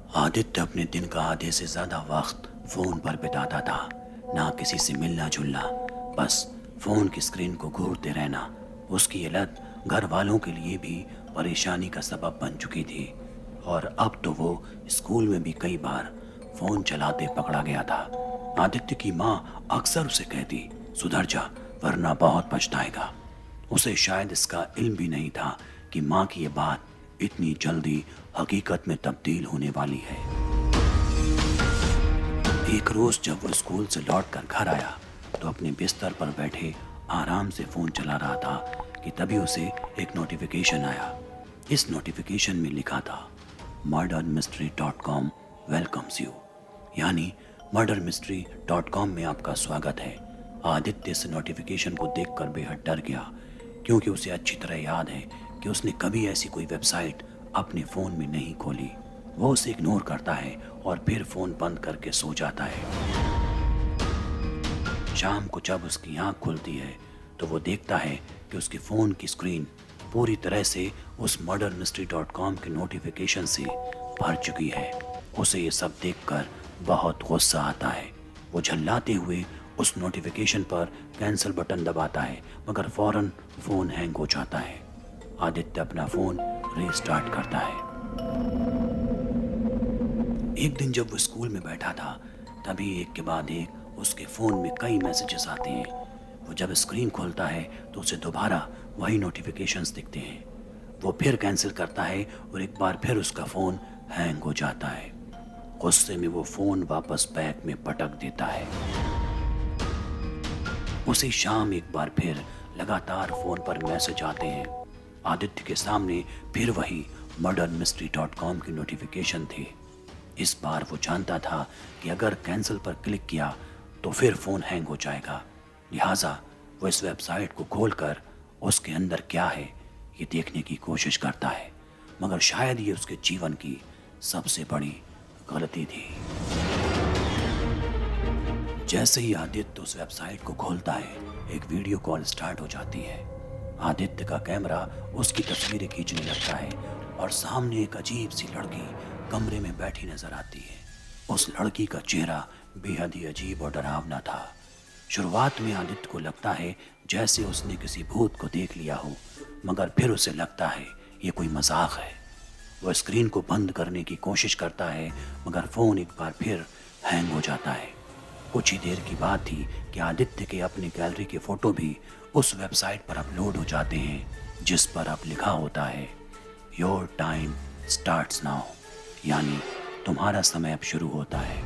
आदित्य अपने दिन का आधे से ज्यादा वक्त फोन पर बिताता था। ना किसी से मिलना जुलना, बस फोन की स्क्रीन को घूरते रहना। उसकी ये लत घर वालों के लिए भी परेशानी का सबब बन चुकी थी और अब तो वो स्कूल में भी कई बार फोन चलाते पकड़ा गया था। आदित्य की माँ अक्सर उसे कहती, सुधर जा वरना बहुत पछताएगा। उसे शायद इसका इल्म भी नहीं था कि माँ की ये बात इतनी जल्दी हकीकत में तब्दील होने वाली है। एक रोज जब वो स्कूल से लौटकर घर आया तो अपने बिस्तर पर बैठे आराम से फोन चला रहा था कि तभी उसे एक नोटिफिकेशन आया। इस नोटिफिकेशन में लिखा था, murdermystery.com वेलकम्स यू, यानी murdermystery.com में आपका स्वागत है। आदित्य इस नोटिफिकेशन को देखकर बेहद डर गया, क्योंकि उसे अच्छी तरह याद है कि उसने कभी ऐसी कोई वेबसाइट अपने फ़ोन में नहीं खोली। वो उसे इग्नोर करता है और फिर फ़ोन बंद करके सो जाता है। शाम को जब उसकी आँख खुलती है तो वो देखता है कि उसके फ़ोन की स्क्रीन पूरी तरह से उस murdermystery.com के नोटिफिकेशन से भर चुकी है। उसे ये सब देखकर बहुत गुस्सा आता है। वो झल्लाते हुए उस नोटिफिकेशन पर कैंसिल बटन दबाता है, मगर फौरन फ़ोन हैंग हो जाता है। आदित्य अपना फ़ोन रीस्टार्ट करता है। एक दिन जब वो स्कूल में बैठा था तभी एक के बाद एक उसके फ़ोन में कई मैसेजेस आते हैं। वो जब स्क्रीन खोलता है तो उसे दोबारा वही नोटिफिकेशंस दिखते हैं। वो फिर कैंसिल करता है और एक बार फिर उसका फ़ोन हैंग हो जाता है। गुस्से में वो फ़ोन वापस बैग में पटक देता है। उसी शाम एक बार फिर लगातार फ़ोन पर मैसेज आते हैं। आदित्य के सामने फिर वही murdermystery.com की नोटिफिकेशन थे। इस बार वो जानता था कि अगर कैंसिल पर क्लिक किया तो फिर फ़ोन हैंग हो जाएगा। लिहाजा वो इस वेबसाइट को खोलकर उसके अंदर क्या है ये देखने की कोशिश करता है, मगर शायद ये उसके जीवन की सबसे बड़ी गलती थी। जैसे ही आदित्य उस वेबसाइट को खोलता है, एक वीडियो कॉल स्टार्ट हो जाती है। आदित्य का कैमरा उसकी तस्वीरें खींचने लगता है और सामने एक अजीब सी लड़की कमरे में बैठी नजर आती है। उस लड़की का चेहरा बेहद ही अजीब और डरावना था। शुरुआत में आदित्य को लगता है जैसे उसने किसी भूत को देख लिया हो, मगर फिर उसे लगता है ये कोई मजाक है। वह स्क्रीन को बंद करने की कोशिश करता है, मगर फ़ोन एक बार फिर हैंग हो जाता है। कुछ ही देर की बात थी कि आदित्य के अपनी गैलरी के फ़ोटो भी उस वेबसाइट पर अपलोड हो जाते हैं, जिस पर अब लिखा होता है, योर टाइम स्टार्ट्स नाउ, यानी तुम्हारा समय अब शुरू होता है।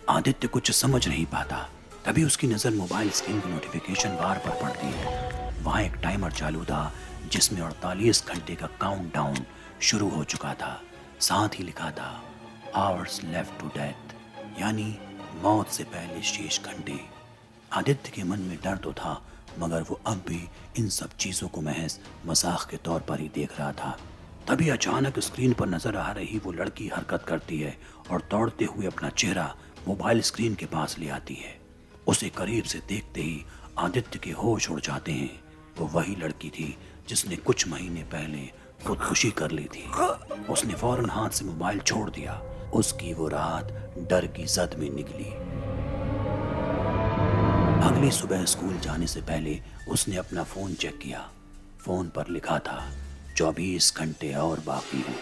आदित्य कुछ समझ नहीं पाता, तभी उसकी नज़र मोबाइल स्क्रीन की नोटिफिकेशन बार पर पड़ती है। वहाँ एक टाइमर चालू था जिसमें 48 घंटे का काउंटडाउन शुरू हो चुका था। साथ ही लिखा था, आवर्स लेफ्ट टू डेथ, यानी मौत से पहले शेष घंटे। आदित्य के मन में डर तो था, मगर वो अब भी इन सब चीज़ों को महज मजाक के तौर पर ही देख रहा था। तभी अचानक स्क्रीन पर नजर आ रही वो लड़की हरकत करती है और दौड़ते हुए अपना चेहरा मोबाइल स्क्रीन के पास ले आती है। उसे करीब से देखते ही आदित्य के होश उड़ जाते हैं। वो वही लड़की थी जिसने कुछ महीने पहले खुदकुशी कर ली थी। उसने फौरन हाथ से मोबाइल छोड़ दिया। उसकी वो रात डर की जद में निकली। अगली सुबह स्कूल जाने से पहले उसने अपना फ़ोन चेक किया। फ़ोन पर लिखा था, 24 घंटे और बाकी हैं।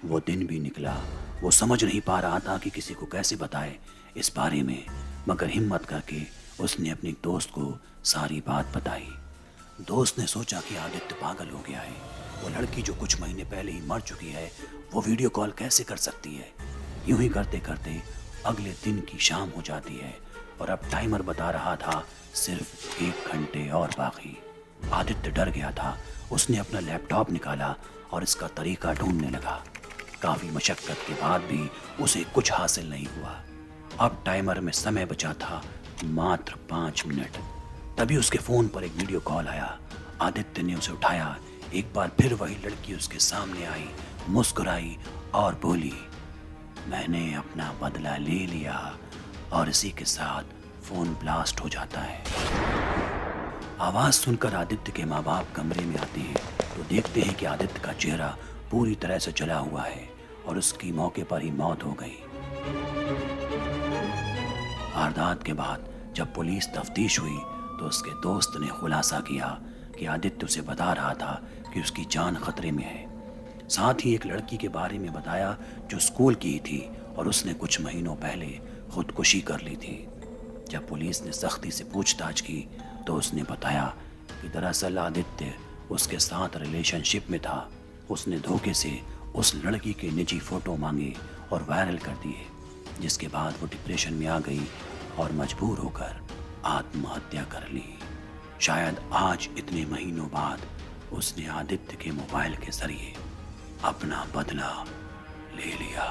वो दिन भी निकला। वो समझ नहीं पा रहा था कि किसी को कैसे बताए इस बारे में, मगर हिम्मत करके उसने अपने दोस्त को सारी बात बताई। दोस्त ने सोचा कि आदित्य पागल हो गया है। वो लड़की जो कुछ महीने पहले ही मर चुकी है, वो वीडियो कॉल कैसे कर सकती है। यूं ही करते करते अगले दिन की शाम हो जाती है और अब टाइमर बता रहा था सिर्फ 1 घंटे और बाकी। आदित्य डर गया था। उसने अपना लैपटॉप निकाला और इसका तरीका ढूंढने लगा। काफ़ी मशक्कत के बाद भी उसे कुछ हासिल नहीं हुआ। अब टाइमर में समय बचा था मात्र 5 मिनट। तभी उसके फ़ोन पर एक वीडियो कॉल आया। आदित्य ने उसे उठाया। एक बार फिर वही लड़की उसके सामने आई, मुस्कुराई और बोली, मैंने अपना बदला ले लिया। और इसी के साथ फ़ोन ब्लास्ट हो जाता है। आवाज़ सुनकर आदित्य के माँ बाप कमरे में आते हैं तो देखते हैं कि आदित्य का चेहरा पूरी तरह से जला हुआ है और उसकी मौके पर ही मौत हो गई। वारदात के बाद जब पुलिस तफ्तीश हुई तो उसके दोस्त ने खुलासा किया कि आदित्य उसे बता रहा था कि उसकी जान खतरे में है। साथ ही एक लड़की के बारे में बताया जो स्कूल की ही थी और उसने कुछ महीनों पहले खुदकुशी कर ली थी। जब पुलिस ने सख्ती से पूछताछ की तो उसने बताया कि दरअसल आदित्य उसके साथ रिलेशनशिप में था। उसने धोखे से उस लड़की के निजी फोटो मांगे और वायरल कर दिए, जिसके बाद वो डिप्रेशन में आ गई और मजबूर होकर आत्महत्या कर ली। शायद आज इतने महीनों बाद उसने आदित्य के मोबाइल के जरिए अपना बदला ले लिया।